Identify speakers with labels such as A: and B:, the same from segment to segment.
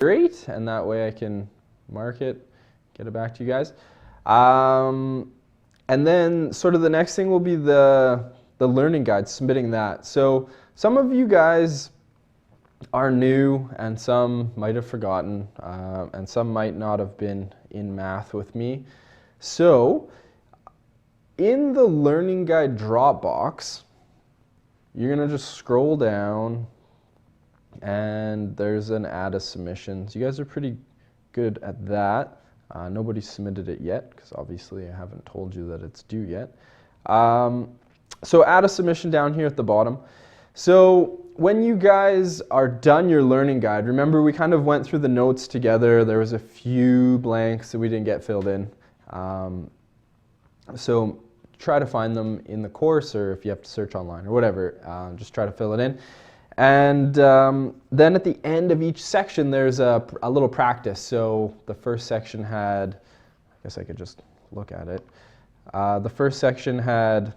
A: great, and that way I can mark it, get it back to you guys. And then sort of the next thing will be the learning guide, submitting that. So some of you guys are new and some might have forgotten, and some might not have been in math with me. So in the learning guide Dropbox, you're going to just scroll down and there's an add a submission. So you guys are pretty good at that. Nobody submitted it yet because obviously I haven't told you that it's due yet. So add a submission down here at the bottom. So when you guys are done your learning guide, remember we kind of went through the notes together. There was a few blanks that we didn't get filled in. So try to find them in the course, or if you have to search online or whatever, just try to fill it in. And then at the end of each section, there's a little practice. So the first section had, I guess I could just look at it. The first section had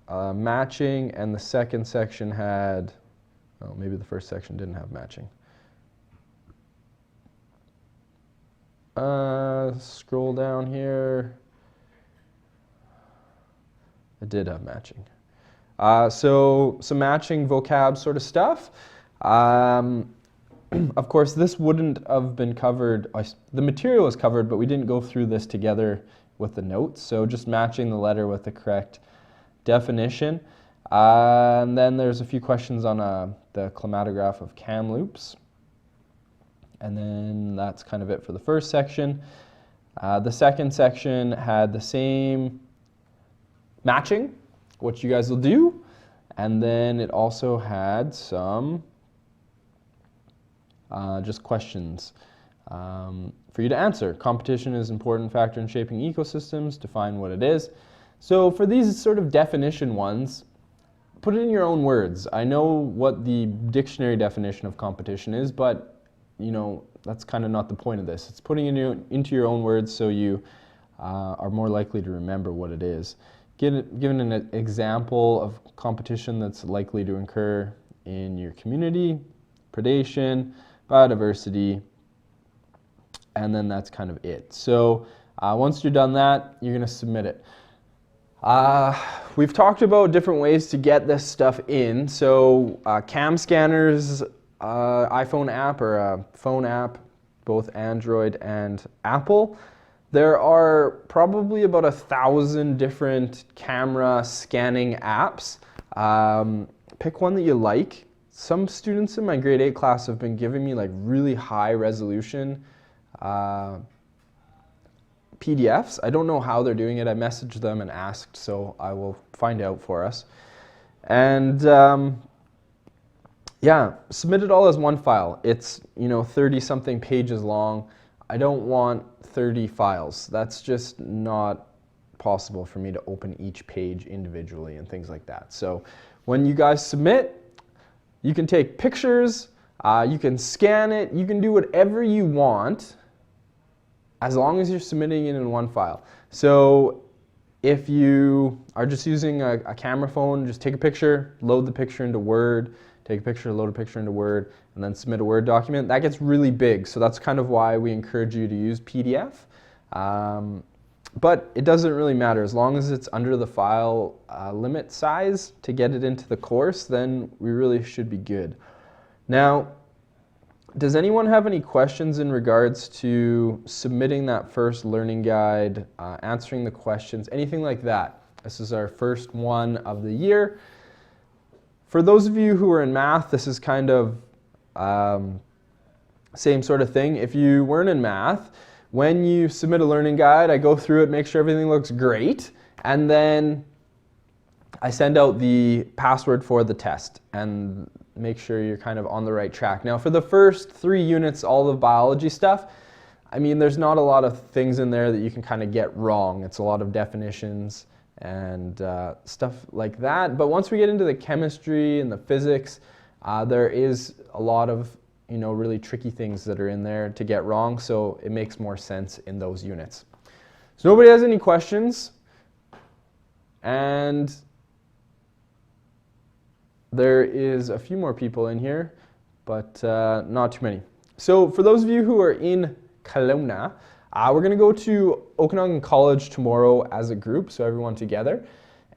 A: matching, and the second section had, oh, maybe the first section didn't have matching. Scroll down here. It did have matching. So some matching vocab sort of stuff. Of course, this wouldn't have been covered. The material is covered, but we didn't go through this together with the notes. So just matching the letter with the correct definition. And then there's a few questions on the chromatograph of Kamloops. And then that's kind of it for the first section. The second section had the same matching, what you guys will do, and then it also had some just questions for you to answer. Competition is an important factor in shaping ecosystems. Define what it is. So for these sort of definition ones, put it in your own words. I know what the dictionary definition of competition is, but you know that's kind of not the point of this. It's putting it into your own words so you are more likely to remember what it is. Given an example of competition that's likely to occur in your community, predation, biodiversity, and then that's kind of it. So once you're done that, you're going to submit it. We've talked about different ways to get this stuff in. So CamScanner's iPhone app, or a phone app, both Android and Apple. There are probably about 1,000 different camera scanning apps. Pick one that you like. Some students in my grade 8 class have been giving me like really high resolution PDFs. I don't know how they're doing it. I messaged them and asked, so I will find out for us. And yeah, submit it all as one file. It's 30-something pages long. I don't want 30 files. That's just not possible for me to open each page individually and things like that. So when you guys submit, you can take pictures, you can scan it, you can do whatever you want as long as you're submitting it in one file. So if you are just using a camera phone, just take a picture, load the picture into Word, take a picture, load a picture into Word, and then submit a Word document. That gets really big, so that's kind of why we encourage you to use PDF. But it doesn't really matter. As long as it's under the file limit size to get it into the course, then we really should be good. Now, does anyone have any questions in regards to submitting that first learning guide, answering the questions, anything like that? This is our first one of the year. For those of you who are in math, this is kind of same sort of thing. If you weren't in math, when you submit a learning guide, I go through it, make sure everything looks great, and then I send out the password for the test and make sure you're kind of on the right track. Now for the first 3 units, all the biology stuff, I mean, there's not a lot of things in there that you can kind of get wrong. It's a lot of definitions and stuff like that. But once we get into the chemistry and the physics, there is a lot of really tricky things that are in there to get wrong, so it makes more sense in those units. So nobody has any questions, and there is a few more people in here, but not too many. So for those of you who are in Kelowna, we're going to go to Okanagan College tomorrow as a group, so everyone together.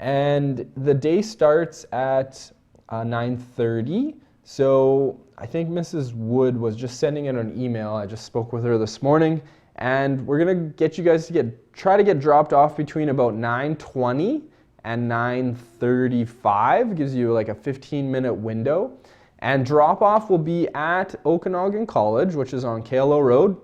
A: And the day starts at 9:30. So I think Mrs. Wood was just sending in an email. I just spoke with her this morning. And we're going to get you guys to try to get dropped off between about 9:20 and 9:35. Gives you like a 15-minute window. And drop-off will be at Okanagan College, which is on KLO Road.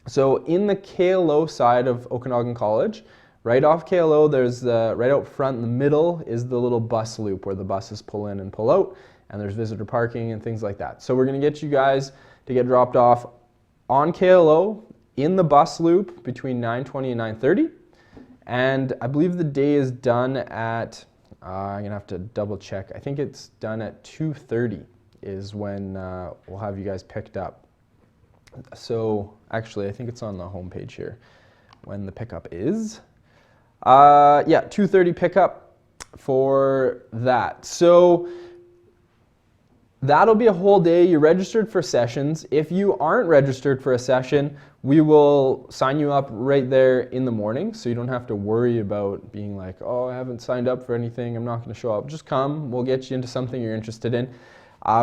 A: So in the KLO side of Okanagan College, right off KLO, there's right out front in the middle is the little bus loop where the buses pull in and pull out, and there's visitor parking and things like that. So we're going to get you guys to get dropped off on KLO in the bus loop between 9:20 and 9:30. And I believe the day is done at, I'm going to have to double check. I think it's done at 2:30 is when we'll have you guys picked up. So actually, I think it's on the homepage here when the pickup is. Yeah, 2:30 pickup for that. So that'll be a whole day. You're registered for sessions. If you aren't registered for a session, we will sign you up right there in the morning, so you don't have to worry about being like, oh, I haven't signed up for anything, I'm not going to show up. Just come, we'll get you into something you're interested in.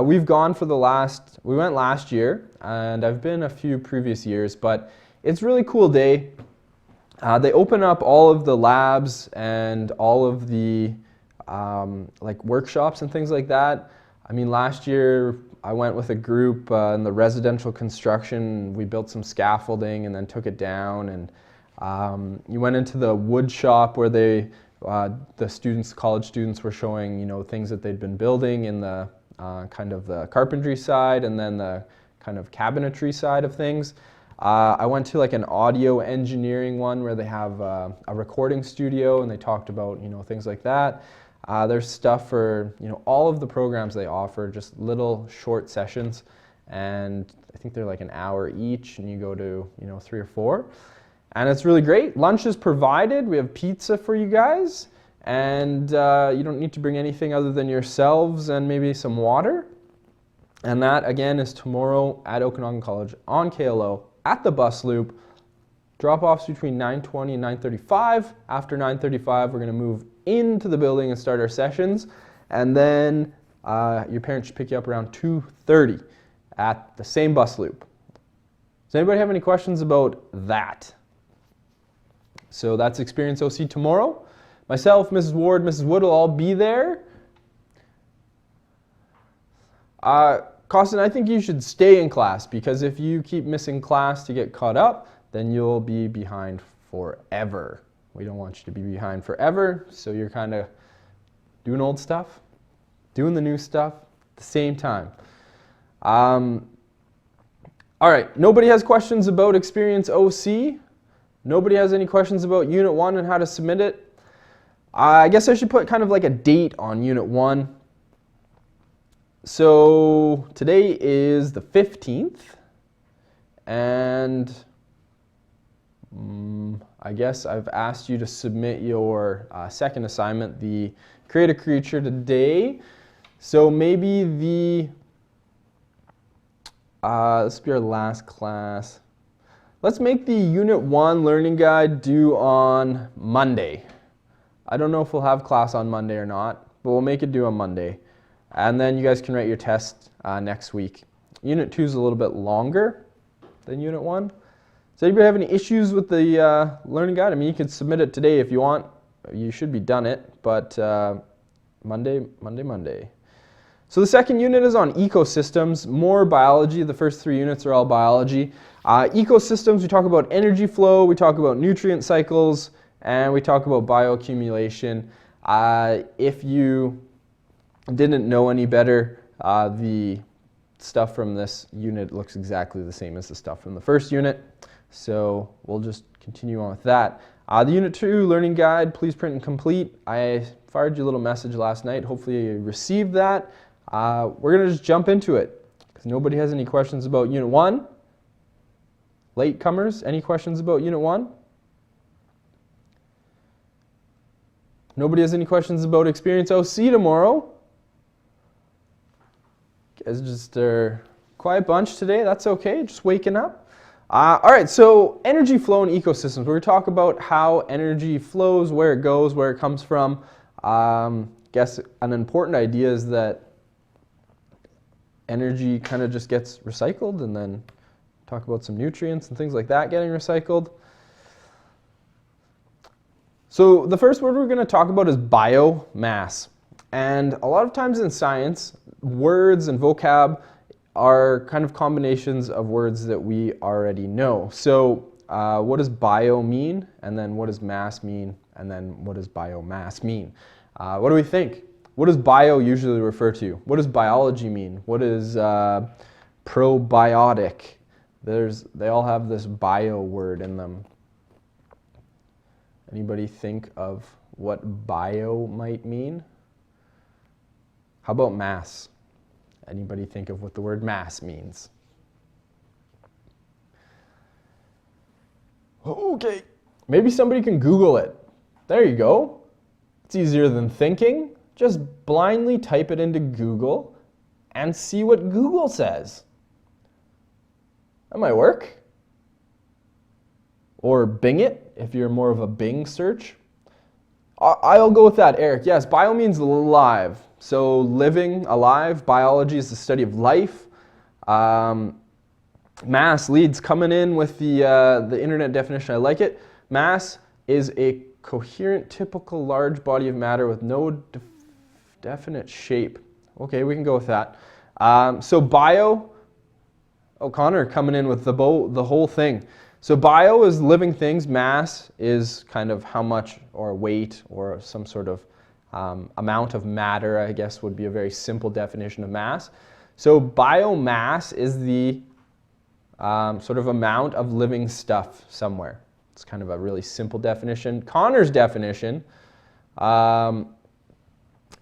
A: We've gone for we went last year, and I've been a few previous years, but it's a really cool day. They open up all of the labs and all of the like workshops and things like that. I mean, last year I went with a group in the residential construction. We built some scaffolding and then took it down, and you went into the wood shop where the college students were showing, things that they'd been building in the kind of the carpentry side and then the kind of cabinetry side of things. I went to like an audio engineering one where they have a recording studio, and they talked about, things like that. There's stuff for, all of the programs they offer, just little short sessions, and I think they're like an hour each, and you go to, 3 or 4. And it's really great. Lunch is provided. We have pizza for you guys, and you don't need to bring anything other than yourselves and maybe some water. And that, again, is tomorrow at Okanagan College on KLO at the bus loop. Drop-offs between 9:20 and 9:35. After 9:35, we're going to move into the building and start our sessions. And then your parents should pick you up around 2:30 at the same bus loop. Does anybody have any questions about that? So that's Experience OC tomorrow. Myself, Mrs. Ward, Mrs. Wood will all be there. Costin, I think you should stay in class, because if you keep missing class to get caught up, then you'll be behind forever. We don't want you to be behind forever, so you're kind of doing old stuff, doing the new stuff at the same time. All right, nobody has questions about Experience OC? Nobody has any questions about Unit 1 and how to submit it? I guess I should put kind of like a date on Unit 1. So today is the 15th, and I guess I've asked you to submit your second assignment, the Create a Creature, today. So maybe this will be our last class. Let's make the Unit 1 Learning Guide due on Monday. I don't know if we'll have class on Monday or not, but we'll make it due on Monday. And then you guys can write your test next week. Unit 2 is a little bit longer than Unit 1. Does anybody have any issues with the learning guide? I mean, you could submit it today if you want. You should be done it, but Monday. So the second unit is on ecosystems, more biology. The first 3 units are all biology. Ecosystems, we talk about energy flow, we talk about nutrient cycles, and we talk about bioaccumulation. If you didn't know any better, the stuff from this unit looks exactly the same as the stuff from the first unit. So we'll just continue on with that. The Unit 2 Learning Guide, please print and complete. I fired you a little message last night. Hopefully you received that. We're going to just jump into it, because nobody has any questions about Unit 1. Latecomers, any questions about Unit 1? Nobody has any questions about Experience OC tomorrow? You guys just are Quiet bunch today, that's okay, just waking up. All right, so energy flow in ecosystems. We're going to talk about how energy flows, where it goes, where it comes from. Guess an important idea is that energy kind of just gets recycled, and then talk about some nutrients and things like that getting recycled. So the first word we're going to talk about is biomass. And a lot of times in science, words and vocab are kind of combinations of words that we already know. So what does bio mean? And then what does mass mean? And then what does biomass mean? What do we think? What does bio usually refer to? What does biology mean? What is probiotic? They all have this bio word in them. Anybody think of what bio might mean? How about mass? Anybody think of what the word mass means? Okay, maybe somebody can Google it. There you go. It's easier than thinking. Just blindly type it into Google and see what Google says. That might work. Or Bing it, if you're more of a Bing search. I'll go with that, Eric. Yes, bio means alive. So living, alive. Biology is the study of life. Mass leads coming in with the internet definition. I like it. Mass is a coherent, typical large body of matter with no definite shape. Okay, we can go with that. So bio, O'Connor coming in with the whole thing. So bio is living things, mass is kind of how much, or weight, or some sort of amount of matter, I guess would be a very simple definition of mass. So biomass is the sort of amount of living stuff somewhere. It's kind of a really simple definition. Connor's definition, I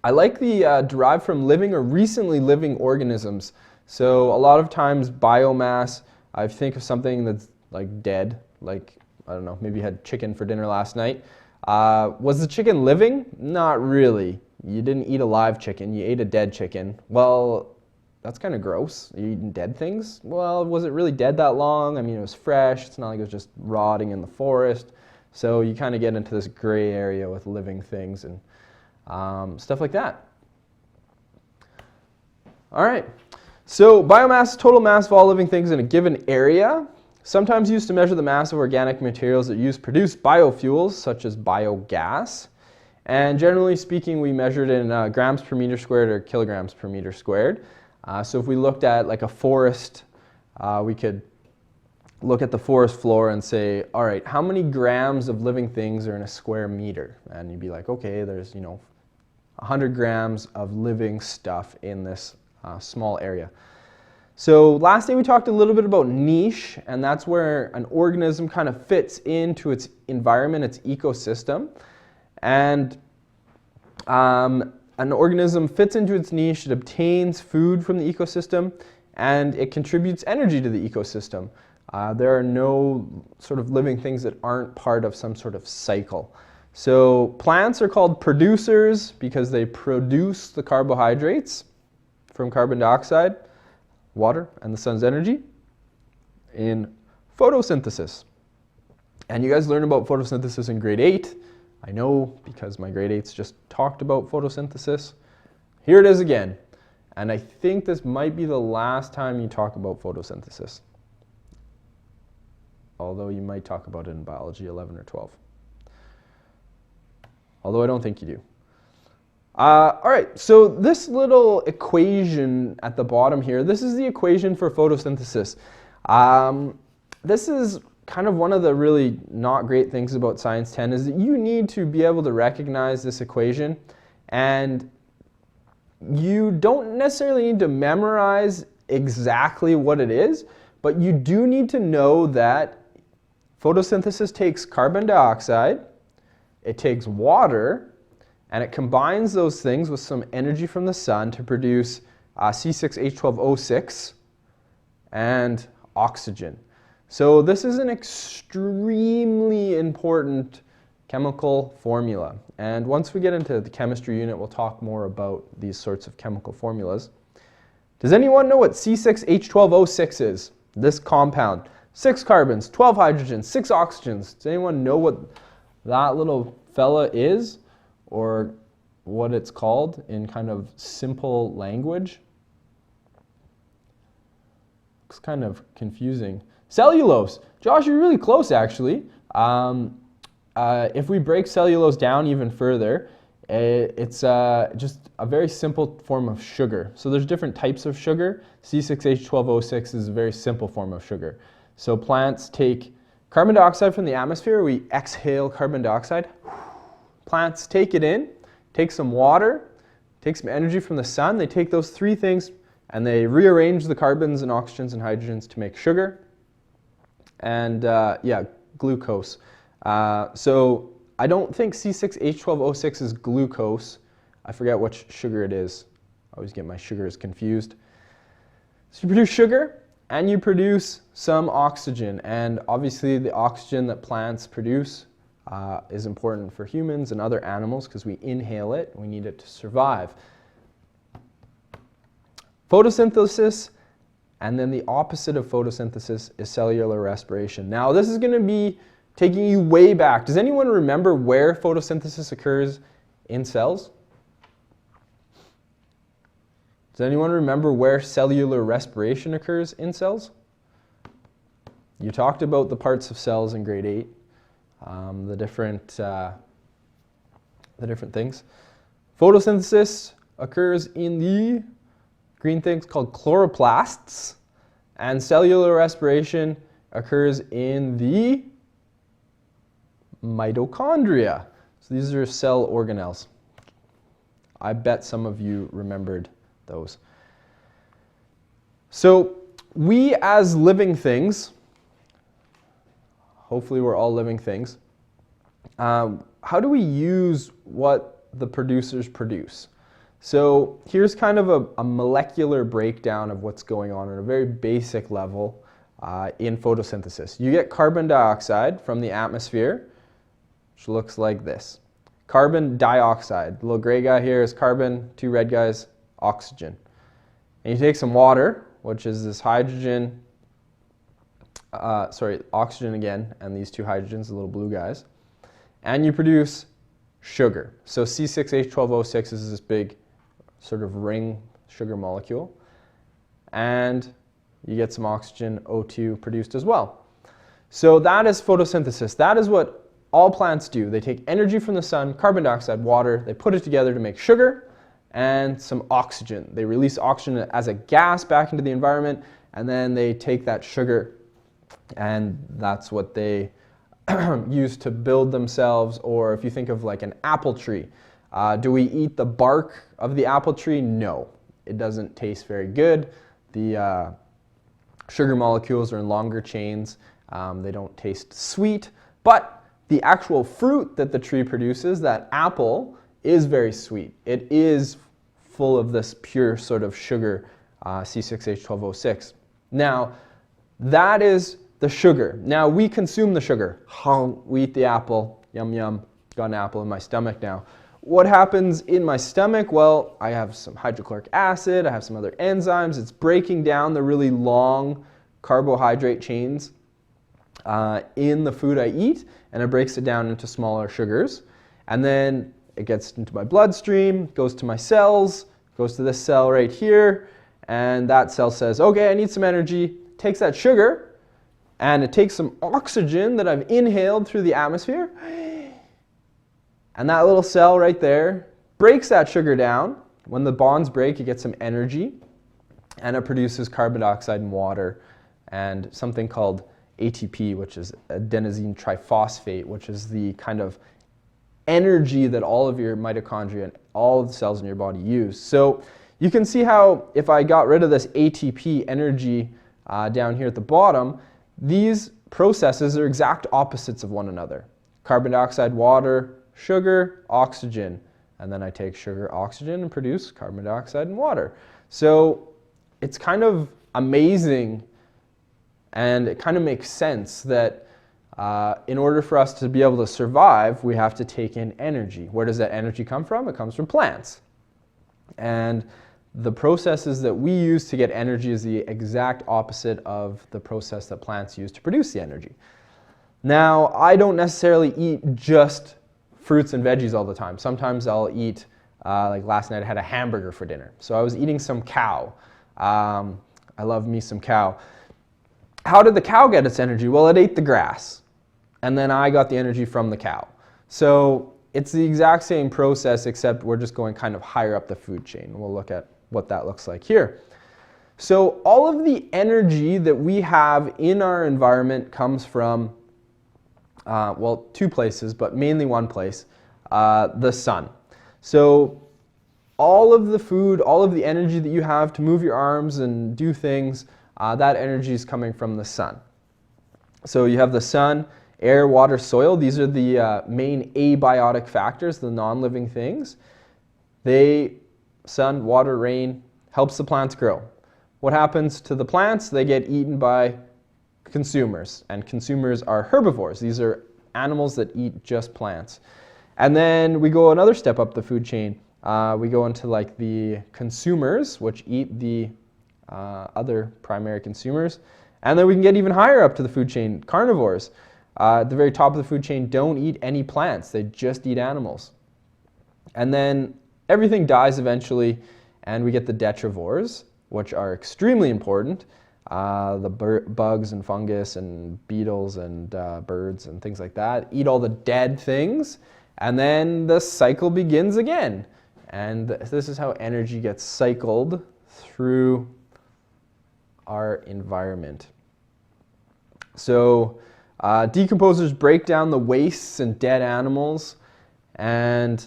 A: like the derived from living or recently living organisms. So a lot of times biomass, I think of something that's like dead, like, I don't know, maybe you had chicken for dinner last night. Was the chicken living? Not really. You didn't eat a live chicken, you ate a dead chicken. Well, that's kind of gross. Are you eating dead things? Well, was it really dead that long? I mean, it was fresh. It's not like it was just rotting in the forest. So you kind of get into this gray area with living things and stuff like that. All right. So biomass, total mass of all living things in a given area. Sometimes used to measure the mass of organic materials that produce biofuels, such as biogas. And generally speaking, we measured in grams per meter squared or kilograms per meter squared. So if we looked at like a forest, we could look at the forest floor and say, all right, how many grams of living things are in a square meter? And you'd be like, okay, there's 100 grams of living stuff in this small area. So last day we talked a little bit about niche, and that's where an organism kind of fits into its environment, its ecosystem. And an organism fits into its niche, it obtains food from the ecosystem, and it contributes energy to the ecosystem. There are no sort of living things that aren't part of some sort of cycle. So plants are called producers because they produce the carbohydrates from carbon dioxide, water, and the sun's energy in photosynthesis. And you guys learned about photosynthesis in grade 8. I know because my grade 8s just talked about photosynthesis. Here it is again. And I think this might be the last time you talk about photosynthesis. Although you might talk about it in biology 11 or 12. Although I don't think you do. All right, so this little equation at the bottom here, this is the equation for photosynthesis. This is kind of one of the really not great things about Science 10 is that you need to be able to recognize this equation, and you don't necessarily need to memorize exactly what it is, but you do need to know that photosynthesis takes carbon dioxide, it takes water, and it combines those things with some energy from the sun to produce C6H12O6 and oxygen. So this is an extremely important chemical formula. And once we get into the chemistry unit, we'll talk more about these sorts of chemical formulas. Does anyone know what C6H12O6 is? This compound. 6 carbons, 12 hydrogens, 6 oxygens. Does anyone know what that little fella is, or what it's called in kind of simple language? It's kind of confusing. Cellulose. Josh, you're really close, actually. If we break cellulose down even further, it's just a very simple form of sugar. So there's different types of sugar. C6H12O6 is a very simple form of sugar. So plants take carbon dioxide from the atmosphere. We exhale carbon dioxide. Plants take it in, take some water, take some energy from the sun. They take those 3 things and they rearrange the carbons and oxygens and hydrogens to make sugar. And yeah, glucose. So I don't think C6H12O6 is glucose. I forget which sugar it is. I always get my sugars confused. So you produce sugar and you produce some oxygen. And obviously the oxygen that plants produce is important for humans and other animals because we inhale it. We need it to survive. Photosynthesis, and then the opposite of photosynthesis is cellular respiration. Now this is going to be taking you way back. Does anyone remember where photosynthesis occurs in cells? Does anyone remember where cellular respiration occurs in cells? You talked about the parts of cells in grade 8, the different things. Photosynthesis occurs in the green things called chloroplasts, and cellular respiration occurs in the mitochondria. So these are cell organelles. I bet some of you remembered those. So we as living things, hopefully we're all living things, how do we use what the producers produce? So here's kind of a molecular breakdown of what's going on at a very basic level in photosynthesis. You get carbon dioxide from the atmosphere, which looks like this. Carbon dioxide, the little gray guy here is carbon, 2 red guys, oxygen. And you take some water, which is this hydrogen, oxygen again, and these 2 hydrogens, the little blue guys, and you produce sugar. So C6H12O6 is this big sort of ring sugar molecule, and you get some oxygen, O2, produced as well. So that is photosynthesis. That is what all plants do. They take energy from the sun, carbon dioxide, water, they put it together to make sugar and some oxygen. They release oxygen as a gas back into the environment, and then they take that sugar, and that's what they use to build themselves. Or if you think of like an apple tree, do we eat the bark of the apple tree? No, it doesn't taste very good. The sugar molecules are in longer chains. They don't taste sweet, but the actual fruit that the tree produces, that apple, is very sweet. It is full of this pure sort of sugar, C6H12O6. Now, that is the sugar. Now, we consume the sugar. We eat the apple. Yum, yum. Got an apple in my stomach now. What happens in my stomach? Well, I have some hydrochloric acid. I have some other enzymes. It's breaking down the really long carbohydrate chains in the food I eat, and it breaks it down into smaller sugars. And then it gets into my bloodstream, goes to my cells, goes to this cell right here, and that cell says, okay, I need some energy, takes that sugar, and it takes some oxygen that I've inhaled through the atmosphere, and that little cell right there breaks that sugar down. When the bonds break, it gets some energy, and it produces carbon dioxide and water, and something called ATP, which is adenosine triphosphate, which is the kind of energy that all of your mitochondria and all of the cells in your body use. So you can see how if I got rid of this ATP energy down here at the bottom, these processes are exact opposites of one another. Carbon dioxide, water, sugar, oxygen, and then I take sugar, oxygen, and produce carbon dioxide and water. So it's kind of amazing, and it kind of makes sense that in order for us to be able to survive, we have to take in energy. Where does that energy come from? It comes from plants. And the processes that we use to get energy is the exact opposite of the process that plants use to produce the energy. Now, I don't necessarily eat just fruits and veggies all the time. Sometimes I'll eat, like last night I had a hamburger for dinner. So I was eating some cow. I love me some cow. How did the cow get its energy? Well, it ate the grass, and then I got the energy from the cow. So it's the exact same process, except we're just going kind of higher up the food chain. We'll look at what that looks like here. So all of the energy that we have in our environment comes from, well, two places, but mainly one place, the sun. So all of the food, all of the energy that you have to move your arms and do things, that energy is coming from the sun. So you have the sun, air, water, soil. These are the main abiotic factors, the non-living things. Sun, water, rain, helps the plants grow. What happens to the plants? They get eaten by consumers, and consumers are herbivores. These are animals that eat just plants. And then we go another step up the food chain. We go into like the consumers, which eat the other primary consumers. And then we can get even higher up to the food chain, carnivores. At the very top of the food chain don't eat any plants, they just eat animals. And then everything dies eventually, and we get the detrivores, which are extremely important. The bugs and fungus and beetles and birds and things like that eat all the dead things, and then the cycle begins again. And this is how energy gets cycled through our environment. So decomposers break down the wastes and dead animals, and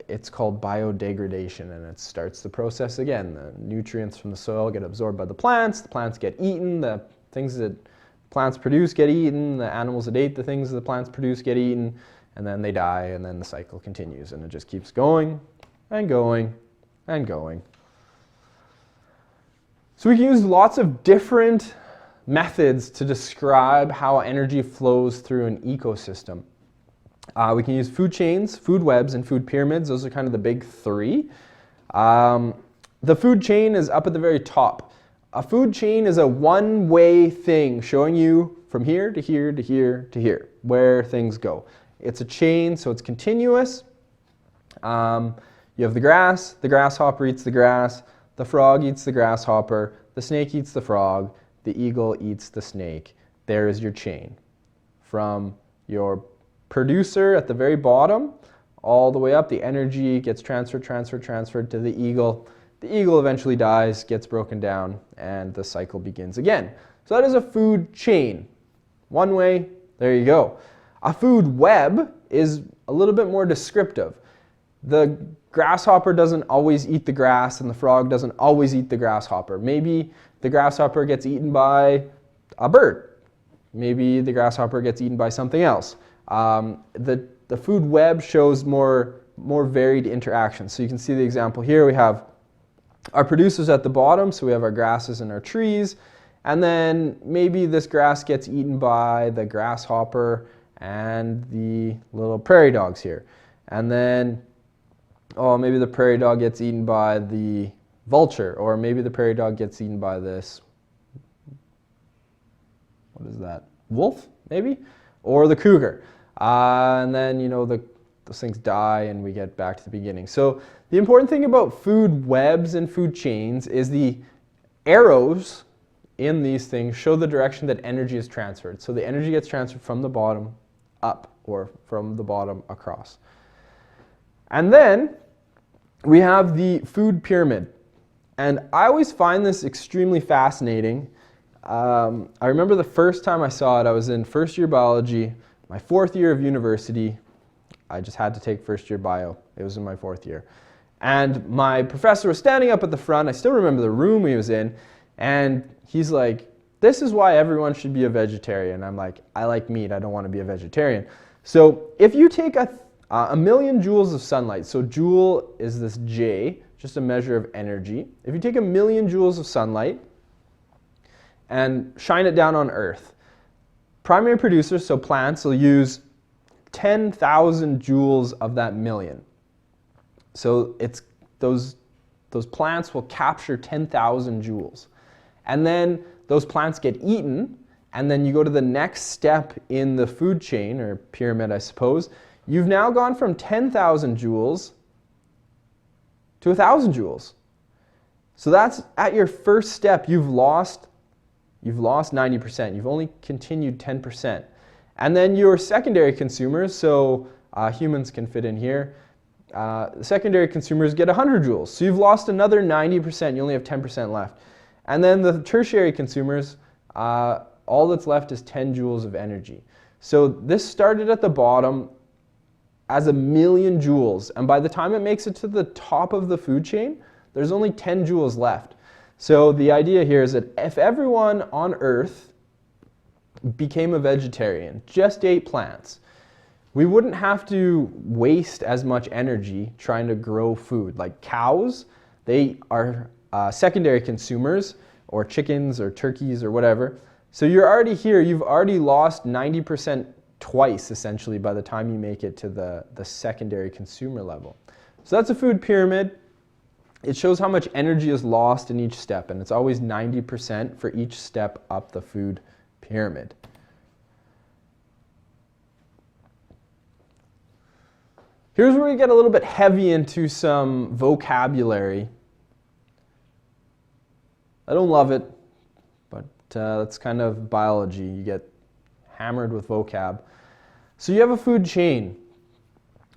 A: it's called biodegradation, and it starts the process again. The nutrients from the soil get absorbed by the plants get eaten, the things that plants produce get eaten, the animals that ate the things that the plants produce get eaten, and then they die, and then the cycle continues, and it just keeps going and going and going. So we can use lots of different methods to describe how energy flows through an ecosystem. We can use food chains, food webs, and food pyramids. Those are kind of the big three. The food chain is up at the very top. A food chain is a one-way thing showing you from here to here to here to here where things go. It's a chain, so it's continuous. You have the grasshopper eats the grass, the frog eats the grasshopper, the snake eats the frog, the eagle eats the snake. There is your chain. From your producer at the very bottom all the way up, the energy gets transferred to the eagle. The eagle eventually dies, gets broken down, and the cycle begins again. So that is a food chain. One way, there you go. A food web is a little bit more descriptive. The grasshopper doesn't always eat the grass, and the frog doesn't always eat the grasshopper. Maybe the grasshopper gets eaten by a bird. Maybe the grasshopper gets eaten by something else. The food web shows more varied interactions. So you can see the example here. We have our producers at the bottom, so we have our grasses and our trees, and then maybe this grass gets eaten by the grasshopper and the little prairie dogs here. And then, maybe the prairie dog gets eaten by the vulture, or maybe the prairie dog gets eaten by this, what is that, wolf, maybe? Or the cougar. And then, those things die and we get back to the beginning. So the important thing about food webs and food chains is the arrows in these things show the direction that energy is transferred. So the energy gets transferred from the bottom up or from the bottom across. And then we have the food pyramid. And I always find this extremely fascinating. I remember the first time I saw it, I was in first year biology, my fourth year of university. I just had to take first year bio. It was in my fourth year. And my professor was standing up at the front. I still remember the room he was in. And he's like, this is why everyone should be a vegetarian. I'm like, I like meat. I don't want to be a vegetarian. So if you take a million joules of sunlight, so joule is this J, just a measure of energy. If you take a million joules of sunlight and shine it down on Earth, primary producers, so plants, will use 10,000 joules of that million. So it's those those plants will capture 10,000 joules. And then those plants get eaten, and then you go to the next step in the food chain, or pyramid, I suppose. You've now gone from 10,000 joules to 1,000 joules. So that's at your first step, you've lost 90%. You've only continued 10%. And then your secondary consumers, so humans can fit in here, secondary consumers get 100 joules. So you've lost another 90%. You only have 10% left. And then the tertiary consumers, all that's left is 10 joules of energy. So this started at the bottom as 1,000,000 joules. And by the time it makes it to the top of the food chain, there's only 10 joules left. So the idea here is that if everyone on Earth became a vegetarian, just ate plants, we wouldn't have to waste as much energy trying to grow food. Like cows, they are secondary consumers, or chickens or turkeys or whatever. So you're already here, you've already lost 90% twice essentially by the time you make it to the secondary consumer level. So that's a food pyramid. It shows how much energy is lost in each step, and it's always 90% for each step up the food pyramid. Here's where we get a little bit heavy into some vocabulary. I don't love it, but that's kind of biology. You get hammered with vocab. So you have a food chain.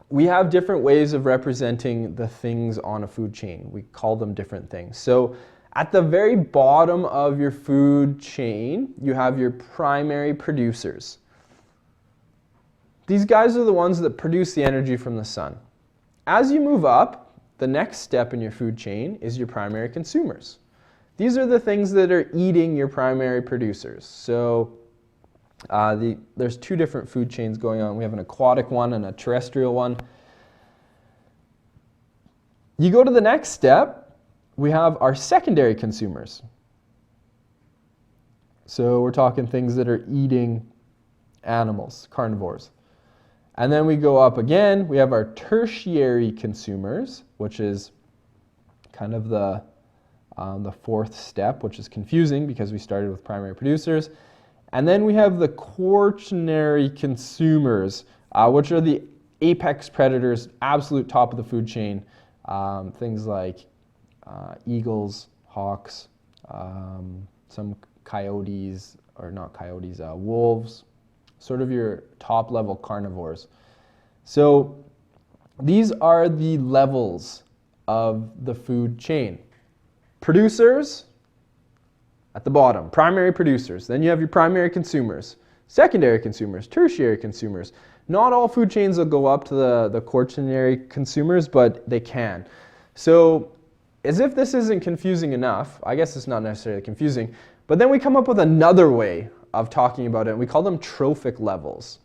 A: We have different ways of representing the things on a food chain. We call them different things. So at the very bottom of your food chain, you have your primary producers. These guys are the ones that produce the energy from the sun. As you move up, the next step in your food chain is your primary consumers. These are the things that are eating your primary producers. So there's two different food chains going on. We have an aquatic one and a terrestrial one. You go to the next step, we have our secondary consumers. So we're talking things that are eating animals, carnivores. And then we go up again, we have our tertiary consumers, which is kind of the fourth step, which is confusing because we started with primary producers. And then we have the quaternary consumers, which are the apex predators, absolute top of the food chain. Things like eagles, hawks, some coyotes, or not coyotes, wolves, sort of your top level carnivores. So these are the levels of the food chain. Producers, at the bottom, primary producers. Then you have your primary consumers, secondary consumers, tertiary consumers. Not all food chains will go up to the quaternary consumers, but they can. So as if this isn't confusing enough, I guess it's not necessarily confusing, but then we come up with another way of talking about it, and we call them trophic levels.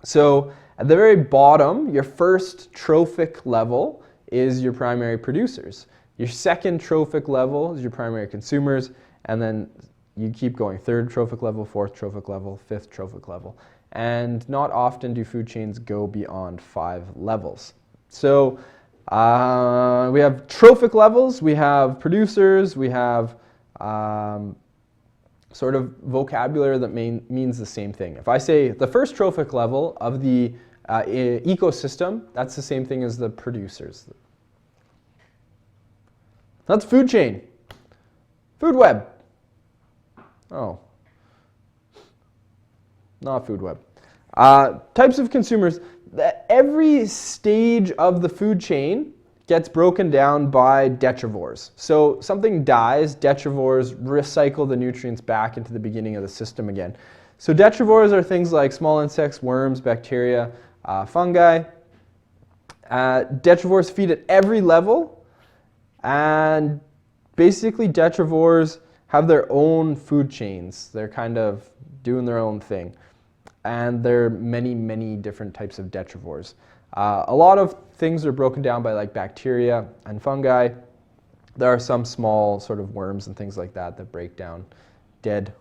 A: So at the very bottom, your first trophic level is your primary producers. Your second trophic level is your primary consumers, and then you keep going. Third trophic level, fourth trophic level, fifth trophic level. And not often do food chains go beyond 5 levels. So we have trophic levels, we have producers, we have sort of vocabulary that means the same thing. If I say the first trophic level of the ecosystem, that's the same thing as the producers. That's food chain. Food web. Oh. Not food web. Types of consumers. Every stage of the food chain gets broken down by detrivores. So something dies, detrivores recycle the nutrients back into the beginning of the system again. So detrivores are things like small insects, worms, bacteria, fungi. Detrivores feed at every level, and basically detrivores have their own food chains. They're kind of doing their own thing. And there are many, many different types of detrivores. A lot of things are broken down by like bacteria and fungi. There are some small sort of worms and things like that that break down dead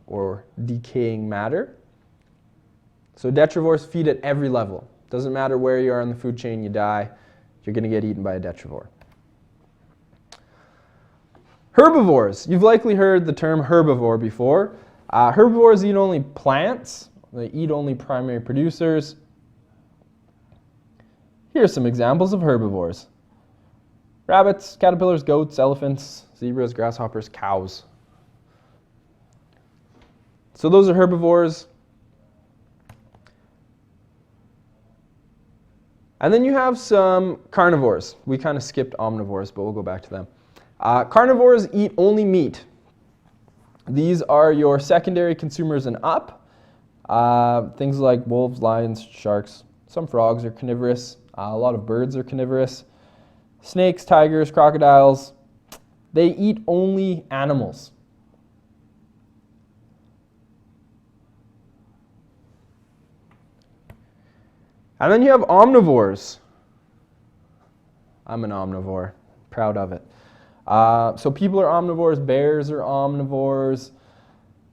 A: or decaying matter. So detrivores feed at every level. Doesn't matter where you are in the food chain, you die, you're going to get eaten by a detrivore. Herbivores. You've likely heard the term herbivore before. Herbivores eat only plants. They eat only primary producers. Here are some examples of herbivores. Rabbits, caterpillars, goats, elephants, zebras, grasshoppers, cows. So those are herbivores. And then you have some carnivores. We kind of skipped omnivores, but we'll go back to them. Carnivores eat only meat. These are your secondary consumers and up. Things like wolves, lions, sharks. Some frogs are carnivorous. A lot of birds are carnivorous. Snakes, tigers, crocodiles. They eat only animals. And then you have omnivores. I'm an omnivore, proud of it. So people are omnivores, bears are omnivores,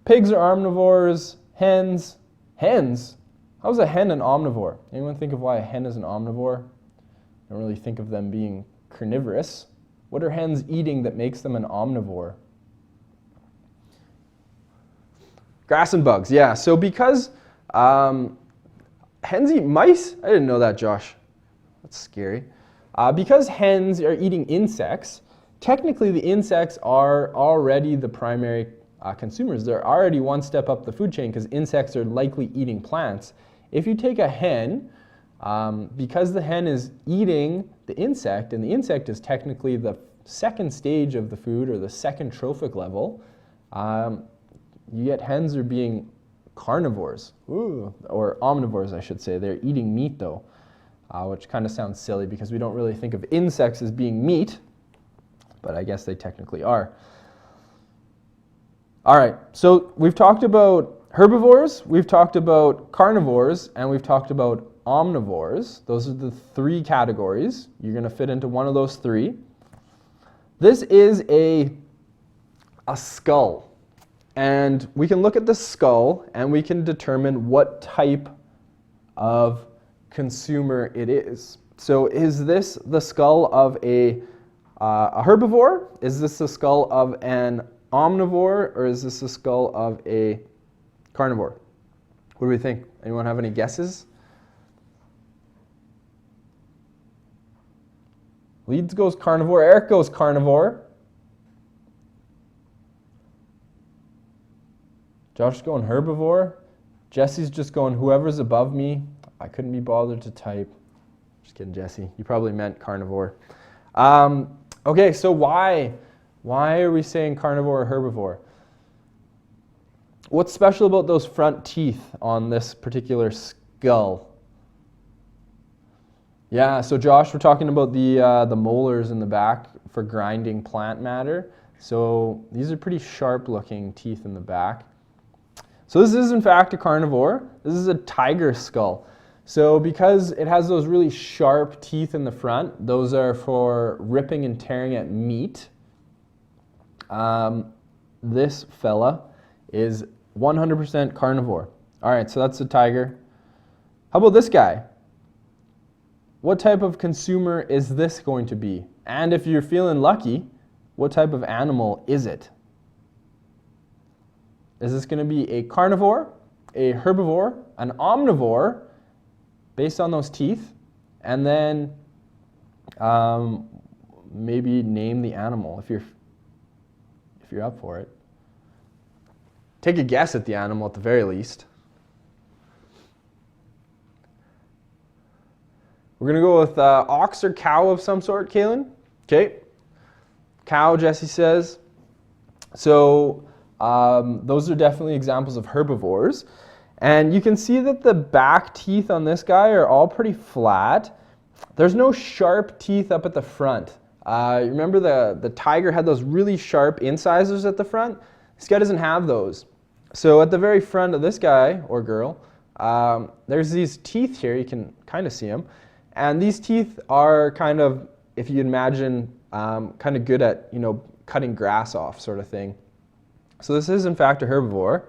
A: pigs are omnivores, hens. Hens? How is a hen an omnivore? Anyone think of why a hen is an omnivore? I don't really think of them being carnivorous. What are hens eating that makes them an omnivore? Grass and bugs, yeah. So because hens eat mice? I didn't know that, Josh. That's scary. Because hens are eating insects, technically the insects are already the primary consumers. They're already one step up the food chain because insects are likely eating plants. If you take a hen, because the hen is eating the insect, and the insect is technically the second stage of the food or the second trophic level, you get hens are being carnivores, or omnivores, I should say. They're eating meat though, which kind of sounds silly because we don't really think of insects as being meat, but I guess they technically are. All right, so we've talked about herbivores, we've talked about carnivores, and we've talked about omnivores. Those are the three categories. You're going to fit into one of those three. This is a skull. And we can look at the skull and we can determine what type of consumer it is. So is this the skull of a herbivore? Is this the skull of an omnivore? Or is this the skull of a carnivore? What do we think? Anyone have any guesses? Leeds goes carnivore. Eric goes carnivore. Josh is going herbivore. Jesse's just going whoever's above me. I couldn't be bothered to type. Just kidding, Jesse. You probably meant carnivore. Okay, so why are we saying carnivore or herbivore? What's special about those front teeth on this particular skull? Yeah, so Josh, we're talking about the molars in the back for grinding plant matter. So these are pretty sharp looking teeth in the back. So this is in fact a carnivore. This is a tiger skull. So because it has those really sharp teeth in the front, those are for ripping and tearing at meat. This fella is 100% carnivore. All right, so that's a tiger. How about this guy? What type of consumer is this going to be? And if you're feeling lucky, what type of animal is it? Is this going to be a carnivore, a herbivore, an omnivore, based on those teeth? And then maybe name the animal if you're up for it. Take a guess at the animal at the very least. We're going to go with ox or cow of some sort, Kaylin. Okay. Cow, Jesse says. So those are definitely examples of herbivores. And you can see that the back teeth on this guy are all pretty flat. There's no sharp teeth up at the front. Remember the tiger had those really sharp incisors at the front? This guy doesn't have those. So at the very front of this guy, or girl, there's these teeth here. You can kind of see them. And these teeth are kind of, if you imagine, kind of good at, cutting grass off sort of thing. So this is in fact a herbivore.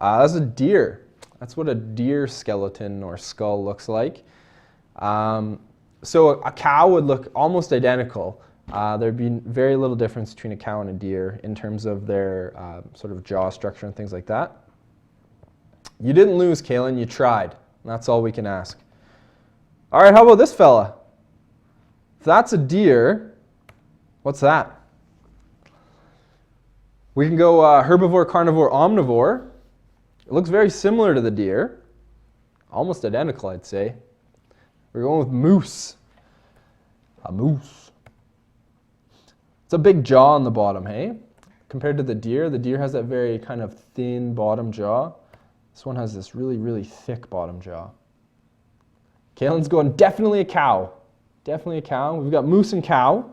A: That's a deer. That's what a deer skeleton or skull looks like. So a cow would look almost identical. there'd be very little difference between a cow and a deer in terms of their sort of jaw structure and things like that. You didn't lose, Kaylin. You tried. That's all we can ask. All right, how about this fella? If that's a deer, what's that? We can go herbivore, carnivore, omnivore. It looks very similar to the deer. Almost identical, I'd say. We're going with moose. A moose. It's a big jaw on the bottom, hey? Compared to the deer has that very kind of thin bottom jaw. This one has this really, really thick bottom jaw. Kaylin's going definitely a cow. Definitely a cow. We've got moose and cow.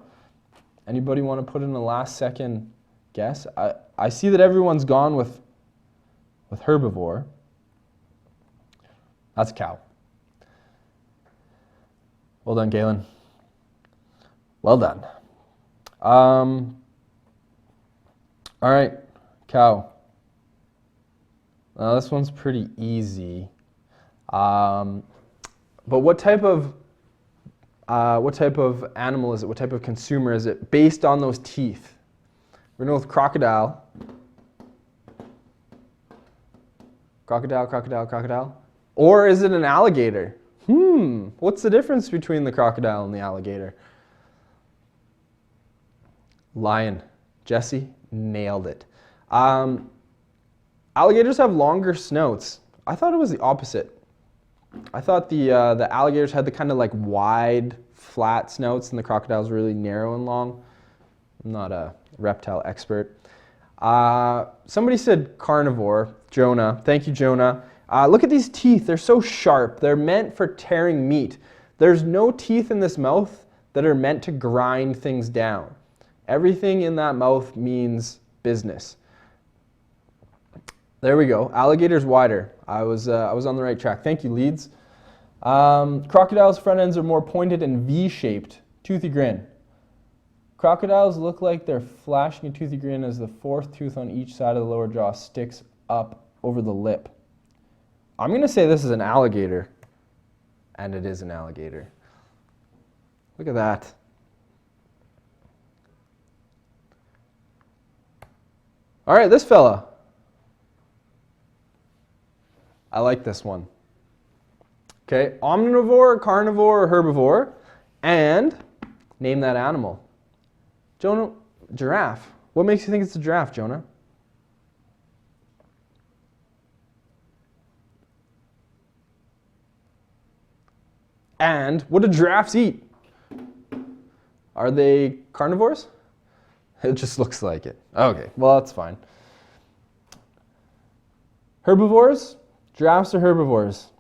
A: Anybody want to put in a last second guess? I see that everyone's gone with herbivore. That's a cow. Well done, Kaylin. Well done. All right, cow. This one's pretty easy. But what type of animal is it? What type of consumer is it based on those teeth? We're going to go with crocodile. Crocodile, crocodile, crocodile. Or is it an alligator? What's the difference between the crocodile and the alligator? Lion. Jesse nailed it. Alligators have longer snouts. I thought it was the opposite. I thought the alligators had the kind of like wide, flat snouts, and the crocodiles were really narrow and long. I'm not a reptile expert. Somebody said carnivore. Jonah. Thank you, Jonah. Look at these teeth. They're so sharp. They're meant for tearing meat. There's no teeth in this mouth that are meant to grind things down. Everything in that mouth means business. There we go. Alligator's wider. I was on the right track. Thank you, Leeds. Crocodiles' front ends are more pointed and V-shaped. Toothy grin. Crocodiles look like they're flashing a toothy grin as the fourth tooth on each side of the lower jaw sticks up over the lip. I'm going to say this is an alligator. And it is an alligator. Look at that. All right, this fella. I like this one. Okay, omnivore, carnivore, or herbivore, and name that animal. Jonah, giraffe. What makes you think it's a giraffe, Jonah? And what do giraffes eat? Are they carnivores? It just looks like it. Okay, well, that's fine. Herbivores? Giraffes are herbivores.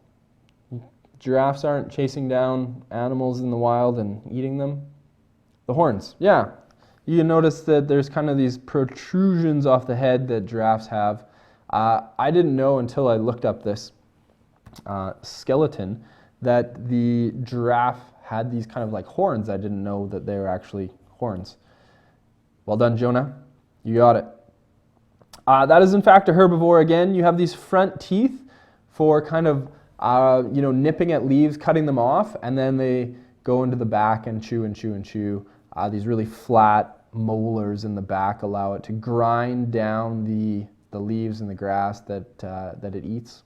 A: Giraffes aren't chasing down animals in the wild and eating them. The horns, yeah. You can notice that there's kind of these protrusions off the head that giraffes have. I didn't know until I looked up this skeleton that the giraffe had these kind of like horns. I didn't know that they were actually horns. Well done, Jonah. You got it. That is in fact a herbivore again. You have these front teeth for kind of nipping at leaves, cutting them off, and then they go into the back and chew and chew and chew. These really flat molars in the back allow it to grind down the leaves and the grass that it eats.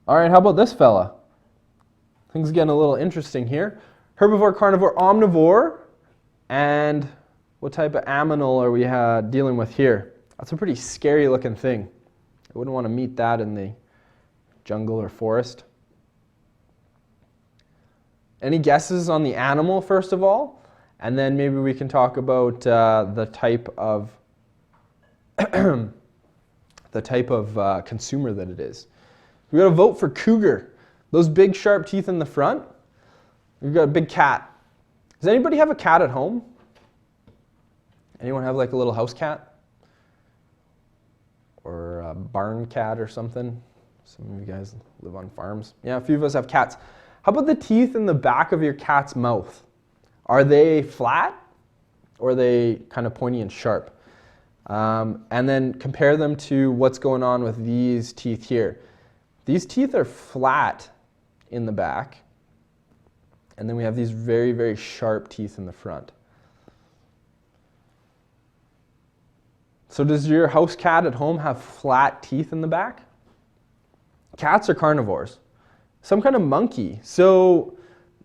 A: All right, how about this fella? Things getting a little interesting here. Herbivore, carnivore, omnivore, and what type of aminal are we dealing with here? That's a pretty scary looking thing. I wouldn't want to meet that in the jungle or forest. Any guesses on the animal, first of all? And then maybe we can talk about the type of consumer that it is. We got to vote for cougar. Those big sharp teeth in the front. We've got a big cat. Does anybody have a cat at home? Anyone have like a little house cat? Or a barn cat or something? Some of you guys live on farms. Yeah, a few of us have cats. How about the teeth in the back of your cat's mouth? Are they flat or are they kind of pointy and sharp? And then compare them to what's going on with these teeth here. These teeth are flat in the back And then we have these very, very sharp teeth in the front. So does your house cat at home have flat teeth in the back? Cats are carnivores. Some kind of monkey. So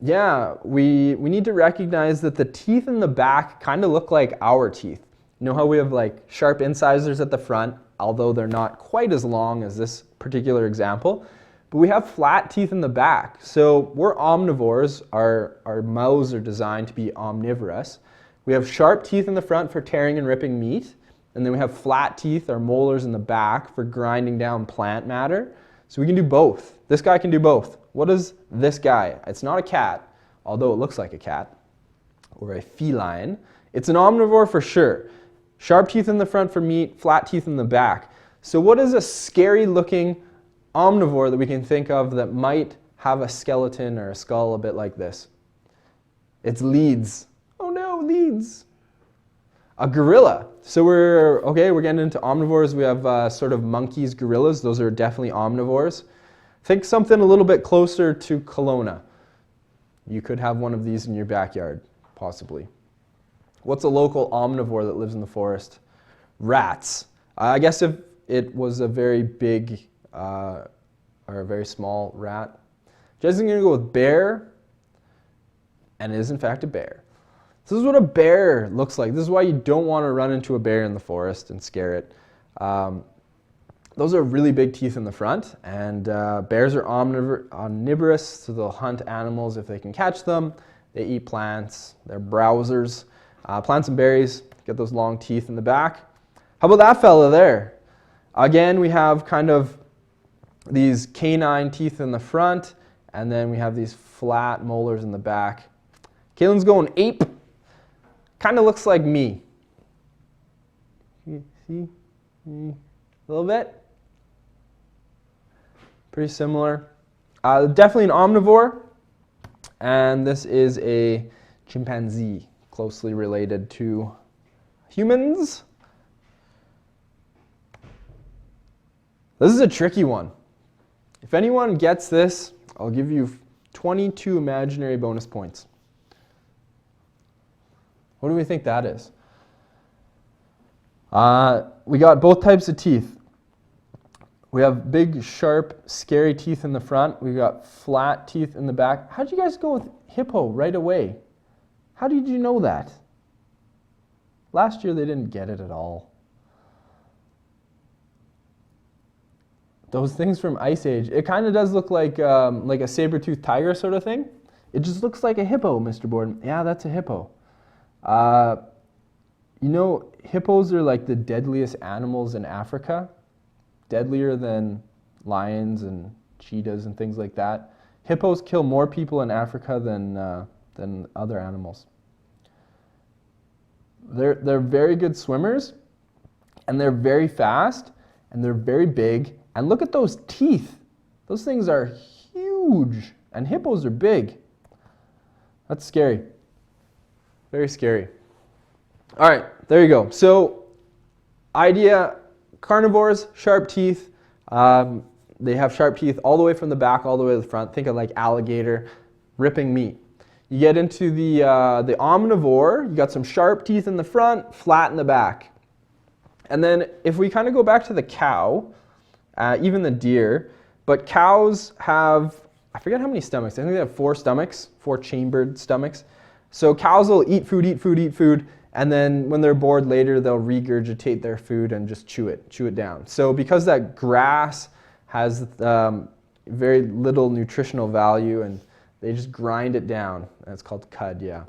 A: yeah, we need to recognize that the teeth in the back kind of look like our teeth. You know how we have like sharp incisors at the front, although they're not quite as long as this particular example. But we have flat teeth in the back. So we're omnivores. Our mouths are designed to be omnivorous. We have sharp teeth in the front for tearing and ripping meat. And then we have flat teeth, our molars in the back, for grinding down plant matter. So we can do both. This guy can do both. What is this guy? It's not a cat, although it looks like a cat, or a feline. It's an omnivore for sure. Sharp teeth in the front for meat, flat teeth in the back. So what is a scary looking omnivore that we can think of that might have a skeleton or a skull a bit like this? It's leads. Oh no, leads. A gorilla. So we're getting into omnivores. We have sort of monkeys, gorillas. Those are definitely omnivores. Think something a little bit closer to Kelowna. You could have one of these in your backyard, possibly. What's a local omnivore that lives in the forest? Rats. I guess if it was a very big or a very small rat. Jason's going to go with bear, and it is in fact a bear. This is what a bear looks like. This is why you don't want to run into a bear in the forest and scare it. Those are really big teeth in the front, and bears are omnivorous, so they'll hunt animals if they can catch them. They eat plants. They're browsers. Plants and berries, get those long teeth in the back. How about that fella there? Again, we have kind of these canine teeth in the front, and then we have these flat molars in the back. Kaylin's going ape. Kind of looks like me. See? A little bit. Pretty similar. Definitely an omnivore. And this is a chimpanzee, closely related to humans. This is a tricky one. If anyone gets this, I'll give you 22 imaginary bonus points. What do we think that is? We got both types of teeth. We have big, sharp, scary teeth in the front. We got flat teeth in the back. How did you guys go with hippo right away? How did you know that? Last year they didn't get it at all. Those things from Ice Age, it kind of does look like a saber-toothed tiger sort of thing. It just looks like a hippo, Mr. Borden. Yeah, that's a hippo. You know, hippos are like the deadliest animals in Africa. Deadlier than lions and cheetahs and things like that. Hippos kill more people in Africa than other animals. They're very good swimmers, and they're very fast, and they're very big. And look at those teeth. Those things are huge, and hippos are big. That's scary. Very scary. All right, there you go. So, idea, carnivores, sharp teeth. They have sharp teeth all the way from the back, all the way to the front. Think of like alligator ripping meat. You get into the omnivore, you got some sharp teeth in the front, flat in the back. And then if we kind of go back to the cow, even the deer, but cows have, I forget how many stomachs. I think they have 4 stomachs, 4 chambered stomachs. So cows will eat food, and then when they're bored later, they'll regurgitate their food and just chew it down. So because that grass has very little nutritional value, and they just grind it down, and it's called cud, yeah.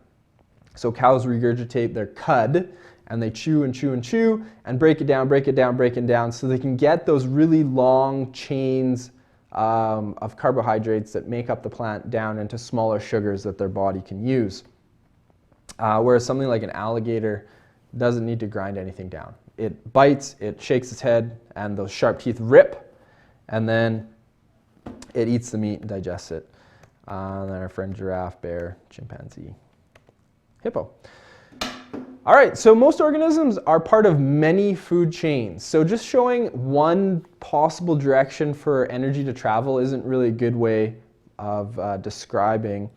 A: So cows regurgitate their cud, and they chew and chew and chew, and break it down, so they can get those really long chains of carbohydrates that make up the plant down into smaller sugars that their body can use. Whereas something like an alligator doesn't need to grind anything down. It bites, it shakes its head, and those sharp teeth rip, and then it eats the meat and digests it. And then our friend giraffe, bear, chimpanzee, hippo. All right, so most organisms are part of many food chains. So just showing one possible direction for energy to travel isn't really a good way of describing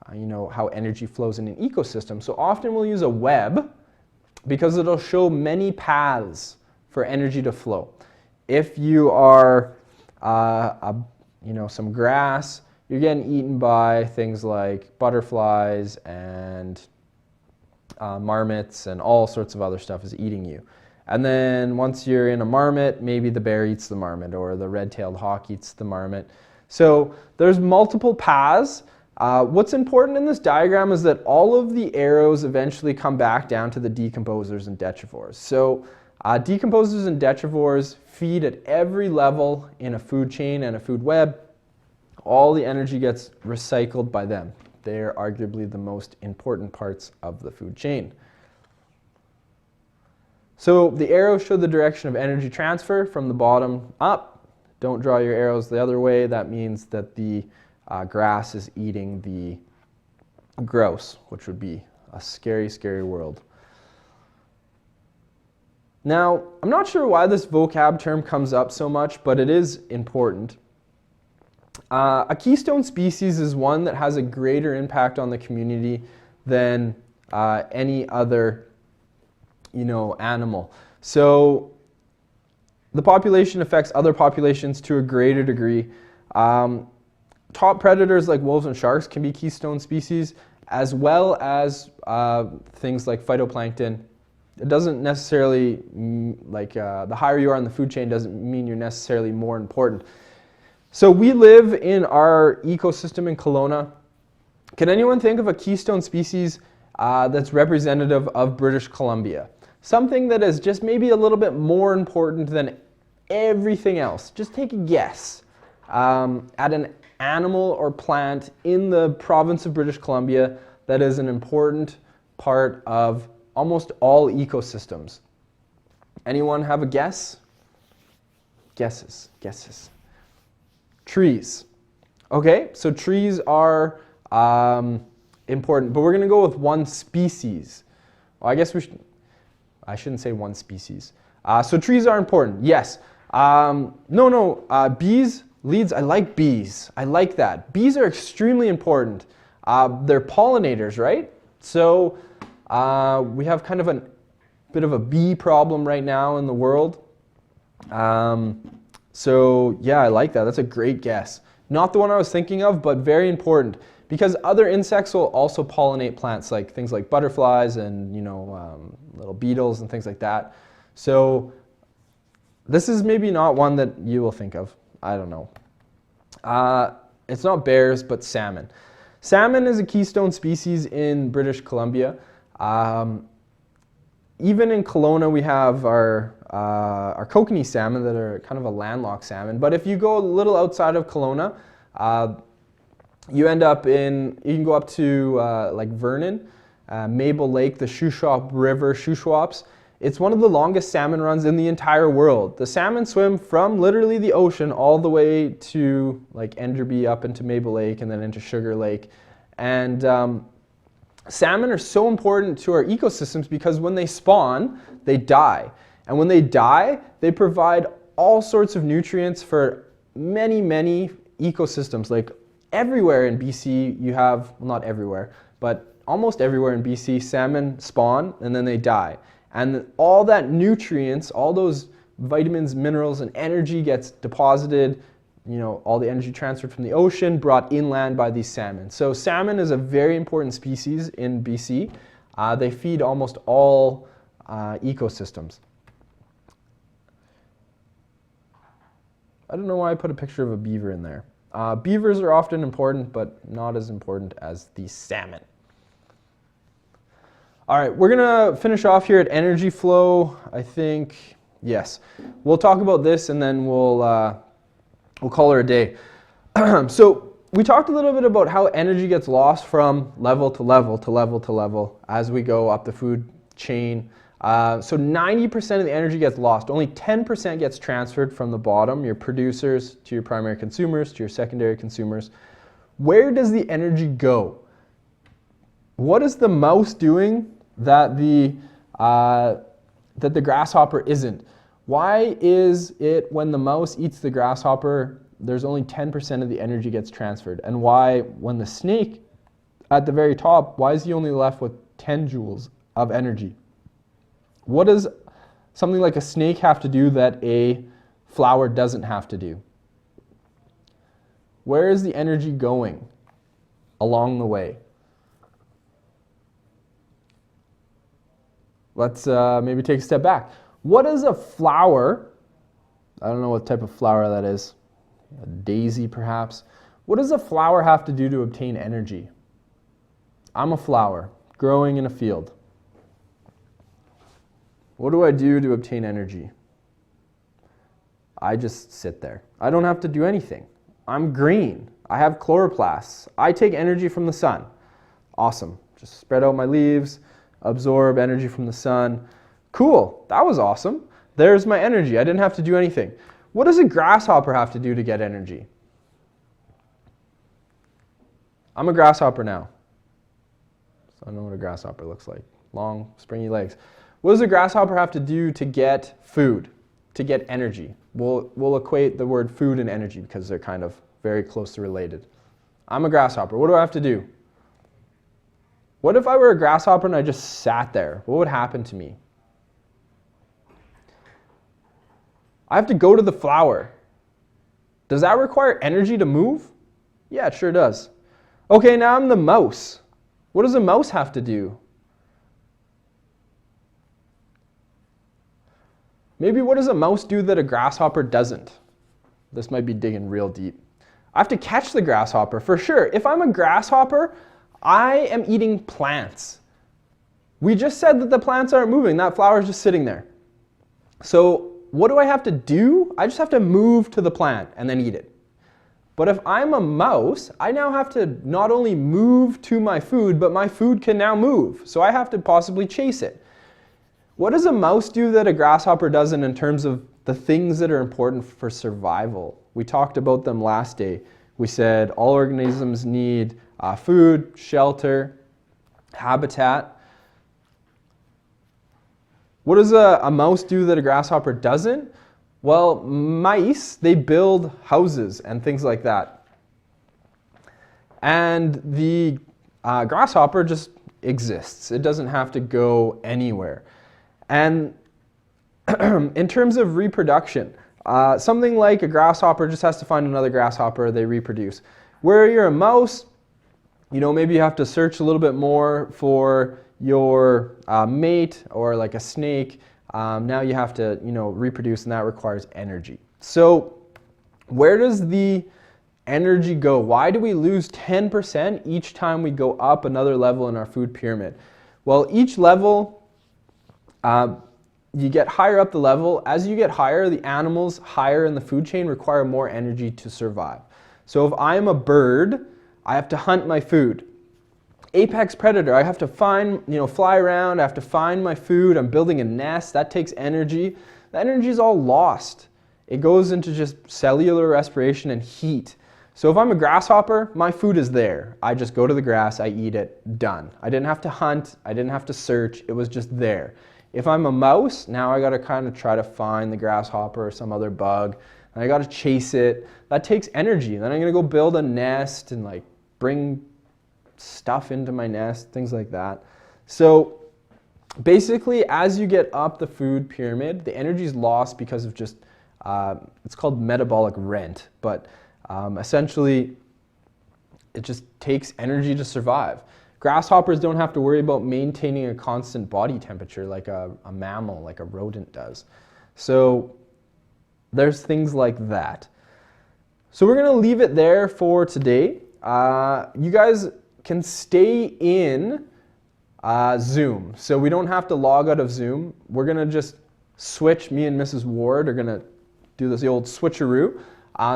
A: how energy flows in an ecosystem. So often we'll use a web because it'll show many paths for energy to flow. If you are some grass, you're getting eaten by things like butterflies and marmots and all sorts of other stuff is eating you. And then once you're in a marmot, maybe the bear eats the marmot or the red-tailed hawk eats the marmot. So there's multiple paths. What's important in this diagram is that all of the arrows eventually come back down to the decomposers and detrivores. So decomposers and detrivores feed at every level in a food chain and a food web. All the energy gets recycled by them. They're arguably the most important parts of the food chain. So the arrows show the direction of energy transfer from the bottom up. Don't draw your arrows the other way. That means that the grass is eating the grouse, which would be a scary, scary world. Now, I'm not sure why this vocab term comes up so much, but it is important. A keystone species is one that has a greater impact on the community than any other animal. So the population affects other populations to a greater degree. Top predators like wolves and sharks can be keystone species, as well as things like phytoplankton. It doesn't necessarily, the higher you are in the food chain doesn't mean you're necessarily more important. So we live in our ecosystem in Kelowna. Can anyone think of a keystone species that's representative of British Columbia? Something that is just maybe a little bit more important than everything else. Just take a guess at an animal or plant in the province of British Columbia that is an important part of almost all ecosystems. Anyone have a guess? Guesses. Trees. Okay, so trees are important, but we're going to go with one species. Well, I guess I shouldn't say one species. So trees are important, yes. Bees, leads, I like bees. I like that. Bees are extremely important. They're pollinators, right? So we have kind of a bit of a bee problem right now in the world. So yeah, I like that. That's a great guess. Not the one I was thinking of, but very important because other insects will also pollinate plants, like things like butterflies and little beetles and things like that. So this is maybe not one that you will think of. I don't know. It's not bears, but salmon. Salmon is a keystone species in British Columbia. Even in Kelowna, we have our kokanee salmon that are kind of a landlocked salmon. But if you go a little outside of Kelowna, you can go up to like Vernon, Maple Lake, the Shuswap River, Shuswaps. It's one of the longest salmon runs in the entire world. The salmon swim from literally the ocean all the way to like Enderby up into Maple Lake and then into Sugar Lake. And salmon are so important to our ecosystems because when they spawn, they die. And when they die, they provide all sorts of nutrients for many, many ecosystems. Like everywhere in BC, you have, well, not everywhere, but almost everywhere in BC, salmon spawn and then they die. And all that nutrients, all those vitamins, minerals, and energy gets deposited, all the energy transferred from the ocean, brought inland by these salmon. So salmon is a very important species in BC. They feed almost all ecosystems. I don't know why I put a picture of a beaver in there. Beavers are often important, but not as important as the salmon. All right, we're gonna finish off here at energy flow. I think, yes. We'll talk about this and then we'll call her a day. So we talked a little bit about how energy gets lost from level to level to level to level as we go up the food chain. So 90% of the energy gets lost. Only 10% gets transferred from the bottom, your producers, to your primary consumers, to your secondary consumers. Where does the energy go? What is the mouse doing that the grasshopper isn't? Why is it when the mouse eats the grasshopper, there's only 10% of the energy gets transferred? And why when the snake at the very top, why is he only left with 10 joules of energy? What does something like a snake have to do that a flower doesn't have to do? Where is the energy going along the way? Let's maybe take a step back. What is a flower? I don't know what type of flower that is. A daisy, perhaps. What does a flower have to do to obtain energy? I'm a flower growing in a field. What do I do to obtain energy? I just sit there. I don't have to do anything. I'm green. I have chloroplasts. I take energy from the sun. Awesome. Just spread out my leaves, absorb energy from the sun. Cool. That was awesome. There's my energy. I didn't have to do anything. What does a grasshopper have to do to get energy? I'm a grasshopper now. So I know what a grasshopper looks like. Long, springy legs. What does a grasshopper have to do to get food, to get energy? We'll equate the word food and energy because they're kind of very closely related. I'm a grasshopper. What do I have to do? What if I were a grasshopper and I just sat there? What would happen to me? I have to go to the flower. Does that require energy to move? Yeah, it sure does. Okay, now I'm the mouse. What does a mouse have to do? Maybe what does a mouse do that a grasshopper doesn't? This might be digging real deep. I have to catch the grasshopper for sure. If I'm a grasshopper, I am eating plants. We just said that the plants aren't moving. That flower is just sitting there. So what do I have to do? I just have to move to the plant and then eat it. But if I'm a mouse, I now have to not only move to my food, but my food can now move. So I have to possibly chase it. What does a mouse do that a grasshopper doesn't in terms of the things that are important for survival? We talked about them last day. We said all organisms need food, shelter, habitat. What does a mouse do that a grasshopper doesn't? Well, mice, they build houses and things like that. And the grasshopper just exists. It doesn't have to go anywhere. And in terms of reproduction, something like a grasshopper just has to find another grasshopper, they reproduce. Where you're a mouse, maybe you have to search a little bit more for your mate, or like a snake. Now you have to, reproduce, and that requires energy. So where does the energy go? Why do we lose 10% each time we go up another level in our food pyramid? Well, each level, you get higher up the level. As you get higher, the animals higher in the food chain require more energy to survive. So if I'm a bird, I have to hunt my food. Apex predator, I have to find, fly around, I have to find my food, I'm building a nest, that takes energy. The energy is all lost. It goes into just cellular respiration and heat. So if I'm a grasshopper, my food is there. I just go to the grass, I eat it, done. I didn't have to hunt, I didn't have to search, it was just there. If I'm a mouse, now I gotta kind of try to find the grasshopper or some other bug, and I gotta chase it. That takes energy. Then I'm gonna go build a nest and bring stuff into my nest, things like that. So basically, as you get up the food pyramid, the energy is lost because of just, it's called metabolic rent, but essentially it just takes energy to survive. Grasshoppers don't have to worry about maintaining a constant body temperature like a mammal, like a rodent does. So there's things like that. So we're gonna leave it there for today. You guys can stay in Zoom. So we don't have to log out of Zoom. We're gonna just switch, me and Mrs. Ward are gonna do this, the old switcheroo.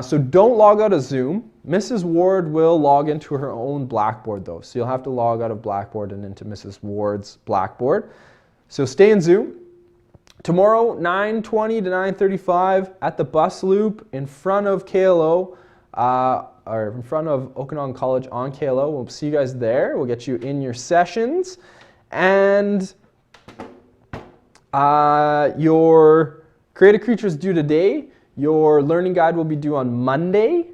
A: So don't log out of Zoom. Mrs. Ward will log into her own Blackboard though. So you'll have to log out of Blackboard and into Mrs. Ward's Blackboard. So stay in Zoom. Tomorrow, 9:20 to 9:35 at the bus loop in front of KLO, or in front of Okanagan College on KLO. We'll see you guys there. We'll get you in your sessions. And your Creative Creatures due today. Your learning guide will be due on Monday.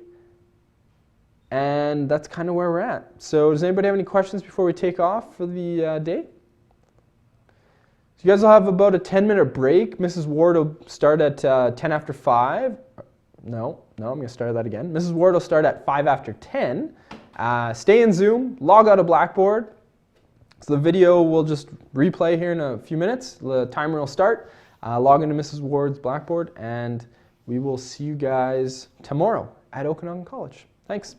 A: And that's kind of where we're at. So does anybody have any questions before we take off for the day? So you guys will have about a 10-minute break. Mrs. Ward will start at 10 after 5. No, I'm going to start that again. Mrs. Ward will start at 5 after 10. Stay in Zoom, log out of Blackboard. So the video will just replay here in a few minutes. The timer will start. Log into Mrs. Ward's Blackboard, and we will see you guys tomorrow at Okanagan College. Thanks.